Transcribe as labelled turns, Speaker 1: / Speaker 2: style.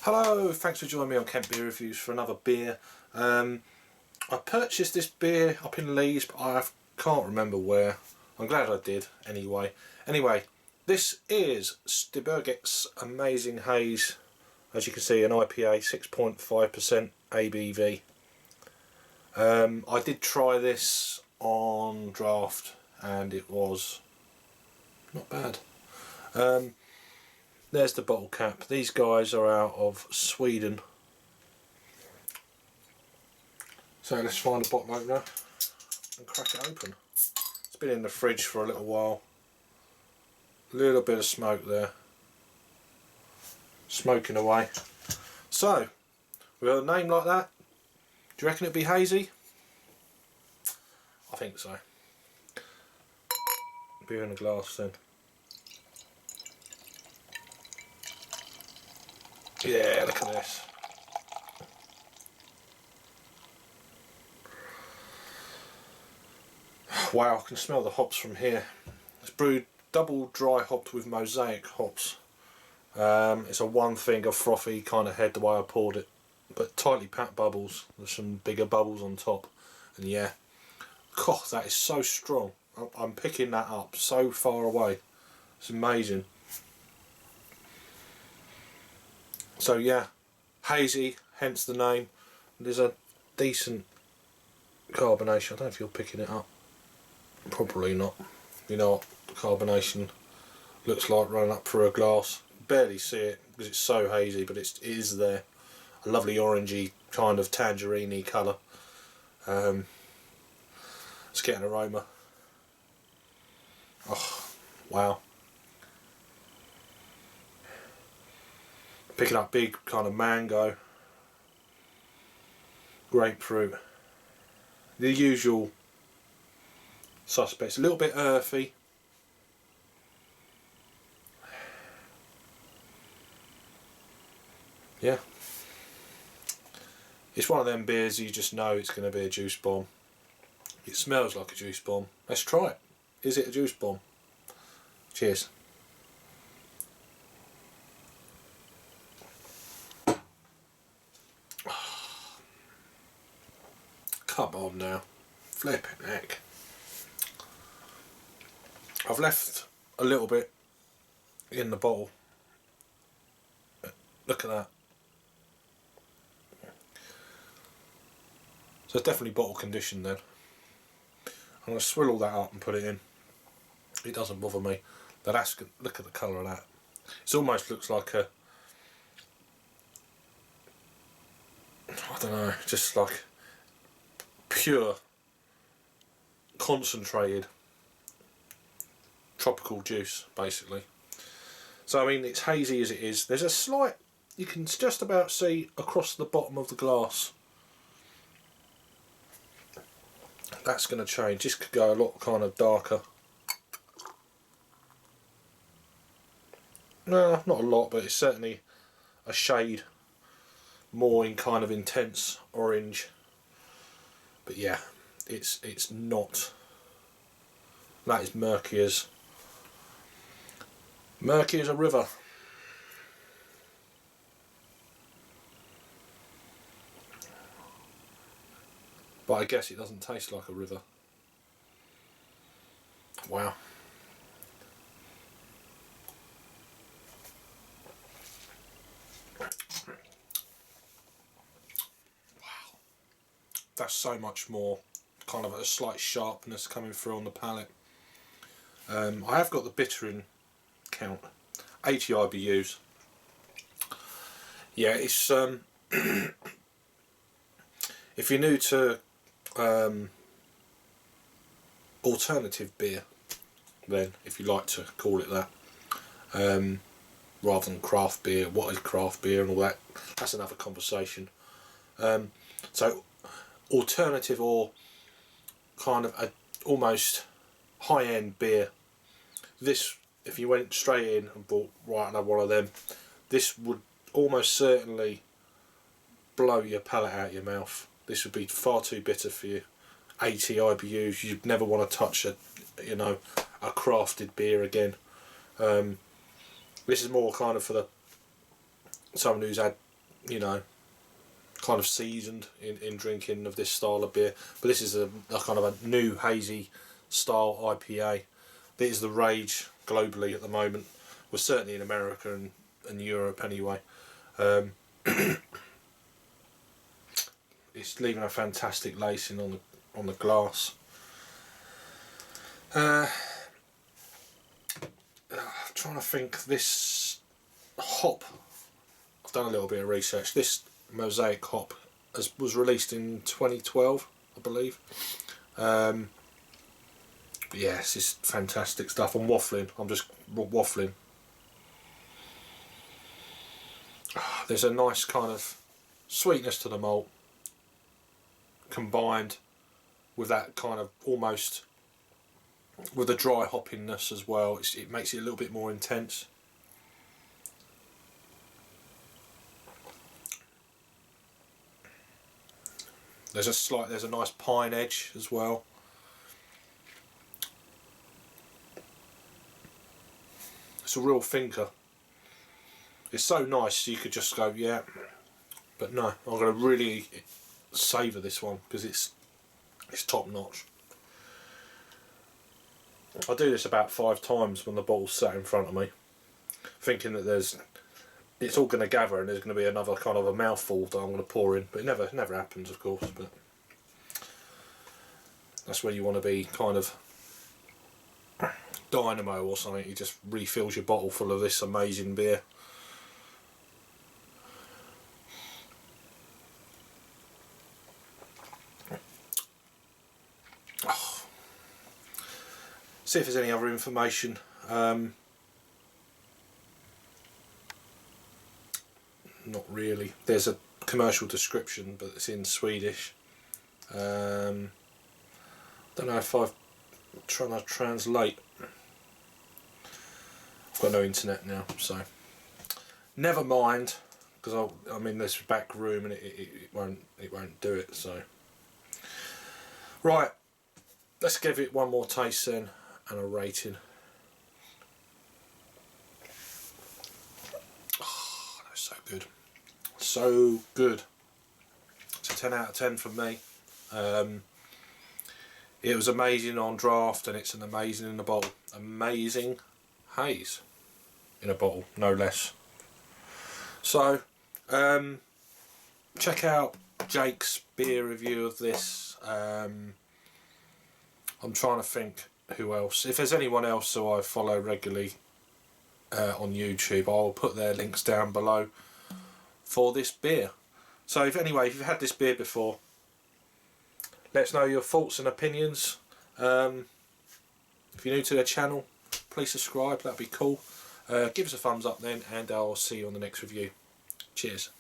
Speaker 1: Hello, thanks for joining me on Kent Beer Reviews for another beer. I purchased this beer up in Leeds, but I can't remember where. I'm glad I did anyway. This is Stigbergets Amazing Haze. As you can see, an IPA, 6.5% ABV. I did try this on draft and it was not bad. There's the bottle cap. These guys are out of Sweden. So let's find a bottle opener and crack it open. It's been in the fridge for a little while. A little bit of smoke there. Smoking away. So, with a name like that, do you reckon it'd be hazy? I think so. Beer in a glass then. Yeah, look at this. Wow, I can smell the hops from here. It's brewed double dry hopped with mosaic hops. It's a one finger frothy kind of head the way I poured it, but tightly packed bubbles. There's some bigger bubbles on top, and yeah, God, that is so strong. I'm picking that up so far away. It's amazing. So yeah, hazy, hence the name. There's a decent carbonation. I don't know if you're picking it up. Probably not. You know what the carbonation looks like running up through a glass. Barely see it because it's so hazy, but it is there. A lovely orangey kind of tangerine-y colour. Let's get an aroma. Oh, wow. Picking up big kind of mango, grapefruit, the usual suspects. A little bit earthy. Yeah. It's one of them beers you just know it's going to be a juice bomb. It smells like a juice bomb. Let's try it. Is it a juice bomb? Cheers. Come on now. Flipping heck. I've left a little bit in the bottle. Look at that. So it's definitely bottle conditioned then. I'm going to swill all that up and put it in. It doesn't bother me. But that's good. Look at the colour of that. It almost looks like a, I don't know, just like pure, concentrated, tropical juice, basically. So I mean, it's hazy as it is. There's a slight, you can just about see across the bottom of the glass. That's going to change. This could go a lot kind of darker. No, not a lot, but it's certainly a shade more in kind of intense orange. But yeah, it's not. That is murky as a river. But I guess it doesn't taste like a river. Wow. That's so much more kind of a slight sharpness coming through on the palate. I have got the bittering count, 80 IBUs. Yeah, it's if you're new to alternative beer, then if you like to call it that, rather than craft beer, what is craft beer and all that, that's another conversation. So alternative, or kind of a almost high-end beer, this, if you went straight in and bought right another one of them, this would almost certainly blow your palate out your mouth. This would be far too bitter for you. 80 IBUs, you'd never want to touch a crafted beer again. This is more kind of for someone who's had you know, kind of seasoned in drinking of this style of beer. But this is a kind of a new hazy style IPA. This is the rage globally at the moment. We're certainly in America and Europe anyway. It's leaving a fantastic lacing on the glass. Trying to think, this hop, I've done a little bit of research. This Mosaic hop was released in 2012, I believe. But yeah, it's just fantastic stuff. I'm waffling. I'm just waffling. There's a nice kind of sweetness to the malt, combined with that kind of almost with the dry hoppiness as well. It makes it a little bit more intense. There's a nice pine edge as well. It's a real thinker. It's so nice you could just go, yeah, but no, I'm going to really savour this one because it's top notch. I do this about 5 times when the bottle's sat in front of me, thinking that it's all going to gather and there's going to be another kind of a mouthful that I'm going to pour in, but it never happens, of course. But that's where you want to be, kind of Dynamo or something. He just refills your bottle full of this amazing beer. See if there's any other information. Not really. There's a commercial description, but it's in Swedish. Don't know if I'm trying to translate. I've got no internet now, so never mind. Because I'm in this back room and it won't do it. So right, let's give it one more taste then and a rating. Oh, that's so good. So good. It's a 10 out of 10 from me. It was amazing on draft and it's an amazing in the bottle. Amazing haze in a bottle, no less. So check out Jake's beer review of this. I'm trying to think who else. If there's anyone else who I follow regularly on YouTube, I'll put their links down below for this beer. So if you've had this beer before, let us know your thoughts and opinions. If you're new to the channel, please subscribe, that'd be cool. Give us a thumbs up then, and I'll see you on the next review. Cheers.